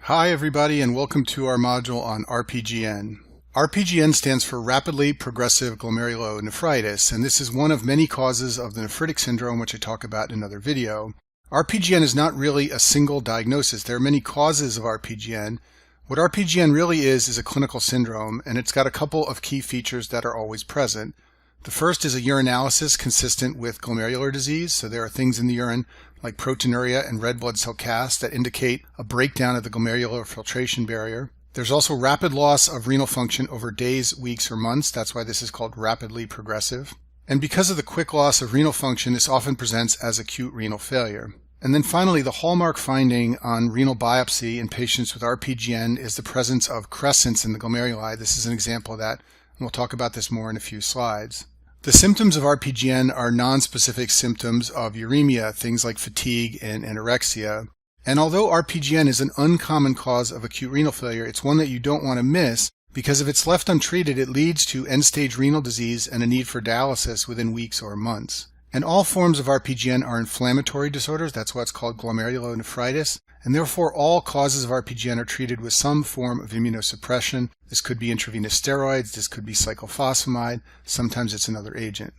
Hi everybody, and welcome to our module on RPGN. RPGN stands for Rapidly Progressive Glomerulonephritis, and this is one of many causes of the nephritic syndrome, which I talk about in another video. RPGN is not really a single diagnosis. There are many causes of RPGN. What RPGN really is a clinical syndrome, and it's got a couple of key features that are always present. The first is a urinalysis consistent with glomerular disease, so there are things in the urine like proteinuria and red blood cell cast that indicate a breakdown of the glomerular filtration barrier. There's also rapid loss of renal function over days, weeks, or months. That's why this is called rapidly progressive. And because of the quick loss of renal function, this often presents as acute renal failure. And then finally, the hallmark finding on renal biopsy in patients with RPGN is the presence of crescents in the glomeruli. This is an example of that, and we'll talk about this more in a few slides. The symptoms of RPGN are nonspecific symptoms of uremia, things like fatigue and anorexia. And although RPGN is an uncommon cause of acute renal failure, it's one that you don't want to miss because if it's left untreated, it leads to end-stage renal disease and a need for dialysis within weeks or months. And all forms of RPGN are inflammatory disorders. That's why it's called glomerulonephritis. And therefore, all causes of RPGN are treated with some form of immunosuppression. This could be intravenous steroids. This could be cyclophosphamide. Sometimes it's another agent.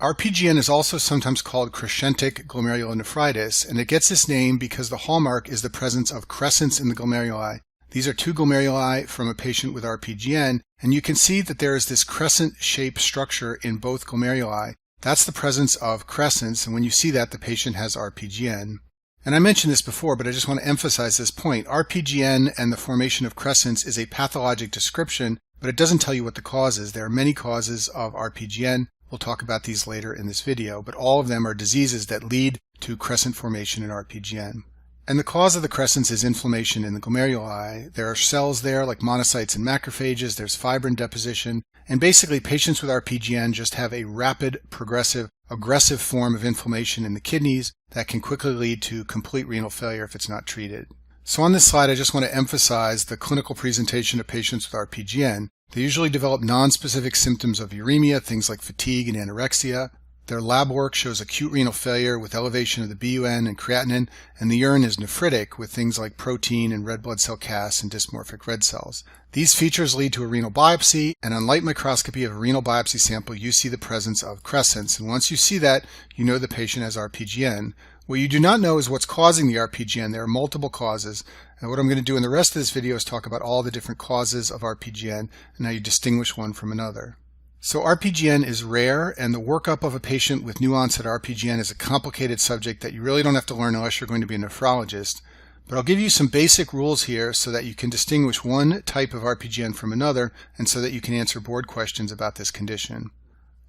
RPGN is also sometimes called crescentic glomerulonephritis, and it gets this name because the hallmark is the presence of crescents in the glomeruli. These are two glomeruli from a patient with RPGN, and you can see that there is this crescent-shaped structure in both glomeruli. That's the presence of crescents, and when you see that, the patient has RPGN. And I mentioned this before, but I just want to emphasize this point. RPGN and the formation of crescents is a pathologic description, but it doesn't tell you what the cause is. There are many causes of RPGN. We'll talk about these later in this video, but all of them are diseases that lead to crescent formation in RPGN. And the cause of the crescents is inflammation in the glomeruli. There are cells there like monocytes and macrophages. There's fibrin deposition. And basically, patients with RPGN just have a rapid, progressive, aggressive form of inflammation in the kidneys that can quickly lead to complete renal failure if it's not treated. So on this slide, I just want to emphasize the clinical presentation of patients with RPGN. They usually develop nonspecific symptoms of uremia, things like fatigue and anorexia. Their lab work shows acute renal failure with elevation of the BUN and creatinine, and the urine is nephritic with things like protein and red blood cell casts and dysmorphic red cells. These features lead to a renal biopsy, and on light microscopy of a renal biopsy sample, you see the presence of crescents. And once you see that, you know the patient has RPGN. What you do not know is what's causing the RPGN. There are multiple causes, and what I'm going to do in the rest of this video is talk about all the different causes of RPGN and how you distinguish one from another. So RPGN is rare, and the workup of a patient with new onset RPGN is a complicated subject that you really don't have to learn unless you're going to be a nephrologist. But I'll give you some basic rules here so that you can distinguish one type of RPGN from another and so that you can answer board questions about this condition.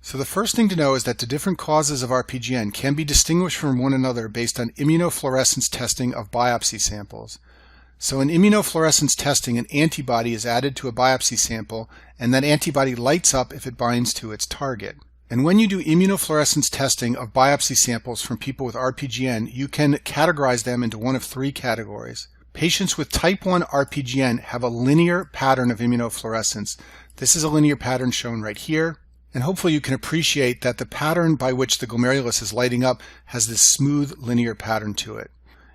So the first thing to know is that the different causes of RPGN can be distinguished from one another based on immunofluorescence testing of biopsy samples. So in immunofluorescence testing, an antibody is added to a biopsy sample, and that antibody lights up if it binds to its target. And when you do immunofluorescence testing of biopsy samples from people with RPGN, you can categorize them into one of three categories. Patients with type 1 RPGN have a linear pattern of immunofluorescence. This is a linear pattern shown right here. And hopefully you can appreciate that the pattern by which the glomerulus is lighting up has this smooth linear pattern to it.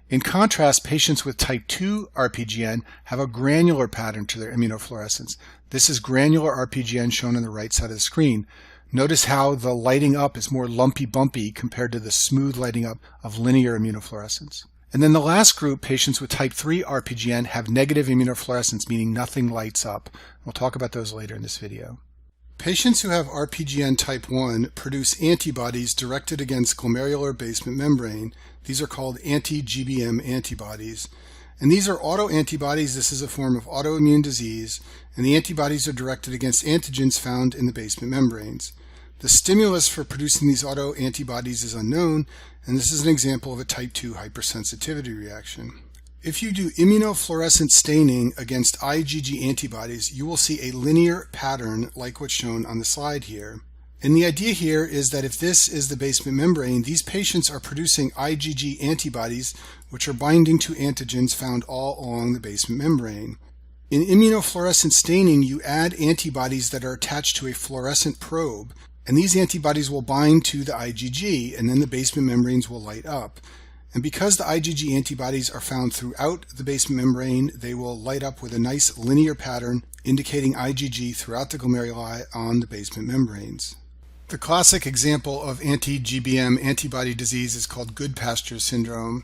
In contrast, patients with type 2 RPGN have a granular pattern to their immunofluorescence. This is granular RPGN shown on the right side of the screen. Notice how the lighting up is more lumpy bumpy compared to the smooth lighting up of linear immunofluorescence. And then the last group, patients with type 3 RPGN, have negative immunofluorescence, meaning nothing lights up. We'll talk about those later in this video. Patients who have RPGN type 1 produce antibodies directed against glomerular basement membrane. These are called anti-GBM antibodies. And these are autoantibodies. This is a form of autoimmune disease, and the antibodies are directed against antigens found in the basement membranes. The stimulus for producing these autoantibodies is unknown, and this is an example of a type 2 hypersensitivity reaction. If you do immunofluorescence staining against IgG antibodies, you will see a linear pattern like what's shown on the slide here. And the idea here is that if this is the basement membrane, these patients are producing IgG antibodies, which are binding to antigens found all along the basement membrane. In immunofluorescence staining, you add antibodies that are attached to a fluorescent probe, and these antibodies will bind to the IgG, and then the basement membranes will light up. And because the IgG antibodies are found throughout the basement membrane, they will light up with a nice linear pattern indicating IgG throughout the glomeruli on the basement membranes. The classic example of anti-GBM antibody disease is called Goodpasture syndrome.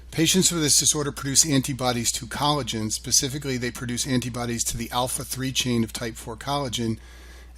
Patients with this disorder produce antibodies to collagen. Specifically, they produce antibodies to the alpha-3 chain of type 4 collagen.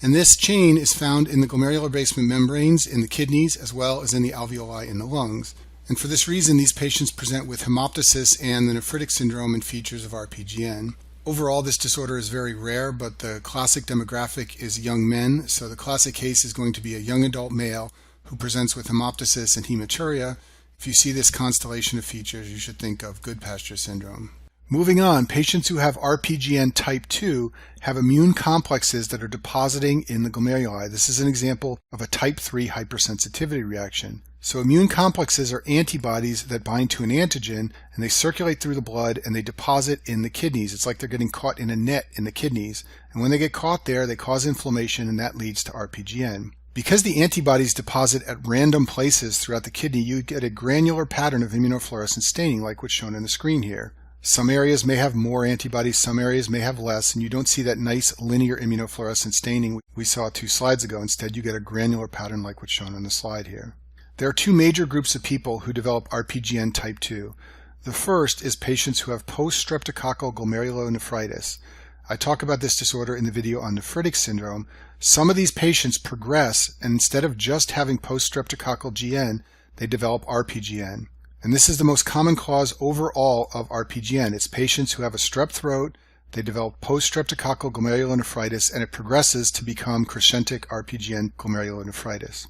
And this chain is found in the glomerular basement membranes in the kidneys as well as in the alveoli in the lungs. And for this reason, these patients present with hemoptysis and the nephritic syndrome and features of RPGN. Overall, this disorder is very rare, but the classic demographic is young men. So the classic case is going to be a young adult male who presents with hemoptysis and hematuria. If you see this constellation of features, you should think of Goodpasture syndrome. Moving on, patients who have RPGN type 2 have immune complexes that are depositing in the glomeruli. This is an example of a type 3 hypersensitivity reaction. So immune complexes are antibodies that bind to an antigen, and they circulate through the blood and they deposit in the kidneys. It's like they're getting caught in a net in the kidneys. And when they get caught there, they cause inflammation, and that leads to RPGN. Because the antibodies deposit at random places throughout the kidney, you get a granular pattern of immunofluorescent staining like what's shown on the screen here. Some areas may have more antibodies, some areas may have less, and you don't see that nice linear immunofluorescent staining we saw 2 slides ago. Instead, you get a granular pattern like what's shown on the slide here. There are 2 major groups of people who develop RPGN type 2. The first is patients who have post-streptococcal glomerulonephritis. I talk about this disorder in the video on nephritic syndrome. Some of these patients progress, and instead of just having post-streptococcal GN, they develop RPGN. And this is the most common cause overall of RPGN. It's patients who have a strep throat, they develop post-streptococcal glomerulonephritis, and it progresses to become crescentic RPGN glomerulonephritis.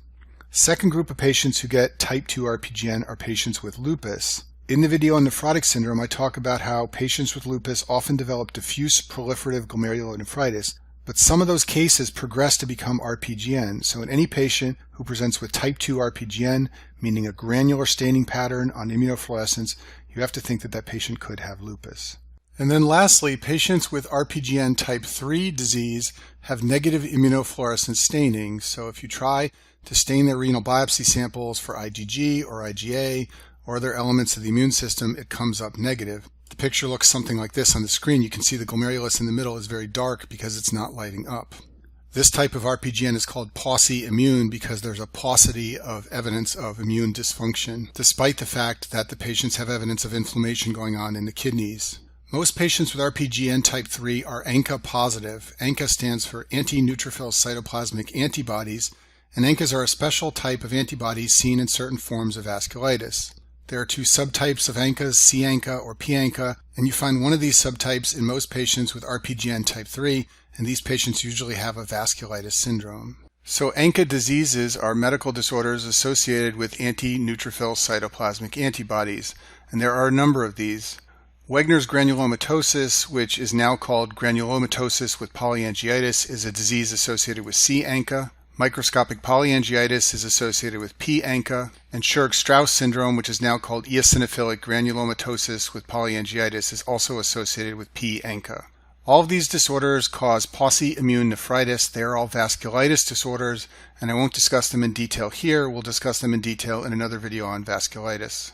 Second group of patients who get type 2 RPGN are patients with lupus. In the video on nephrotic syndrome, I talk about how patients with lupus often develop diffuse proliferative glomerulonephritis, but some of those cases progress to become RPGN. So in any patient who presents with type 2 RPGN, meaning a granular staining pattern on immunofluorescence, you have to think that that patient could have lupus. And then lastly, patients with RPGN type 3 disease have negative immunofluorescent staining. So if you try to stain their renal biopsy samples for IgG or IgA or other elements of the immune system, it comes up negative. The picture looks something like this on the screen. You can see the glomerulus in the middle is very dark because it's not lighting up. This type of RPGN is called pauci immune because there's a paucity of evidence of immune dysfunction, despite the fact that the patients have evidence of inflammation going on in the kidneys. Most patients with RPGN type 3 are ANCA positive. ANCA stands for anti-neutrophil cytoplasmic antibodies, and ANCAs are a special type of antibodies seen in certain forms of vasculitis. There are 2 subtypes of ANCAs, C-ANCA or P-ANCA, and you find one of these subtypes in most patients with RPGN type 3, and these patients usually have a vasculitis syndrome. So ANCA diseases are medical disorders associated with anti-neutrophil cytoplasmic antibodies, and there are a number of these. Wegener's granulomatosis, which is now called granulomatosis with polyangiitis, is a disease associated with C-ANCA. Microscopic polyangiitis is associated with P-ANCA, and Sturge-Strauss syndrome, which is now called eosinophilic granulomatosis with polyangiitis, is also associated with P-ANCA. All of these disorders cause pauci immune nephritis. They are all vasculitis disorders, and I won't discuss them in detail here. We'll discuss them in detail in another video on vasculitis.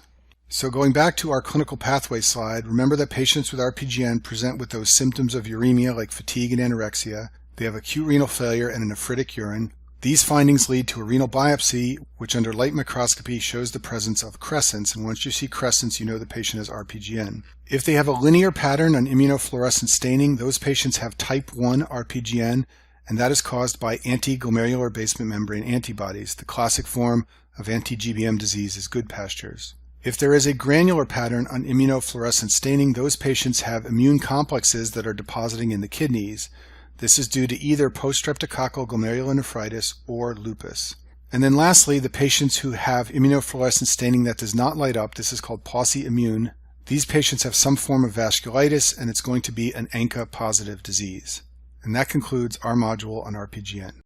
So going back to our clinical pathway slide, remember that patients with RPGN present with those symptoms of uremia like fatigue and anorexia. They have acute renal failure and a nephritic urine. These findings lead to a renal biopsy, which under light microscopy shows the presence of crescents, and once you see crescents, you know the patient has RPGN. If they have a linear pattern on immunofluorescent staining, those patients have type 1 RPGN, and that is caused by anti-glomerular basement membrane antibodies. The classic form of anti-GBM disease is Goodpasture's. If there is a granular pattern on immunofluorescent staining, those patients have immune complexes that are depositing in the kidneys. This is due to either post-streptococcal glomerulonephritis or lupus. And then lastly, the patients who have immunofluorescent staining that does not light up, this is called pauci immune. These patients have some form of vasculitis, and it's going to be an ANCA positive disease. And that concludes our module on RPGN.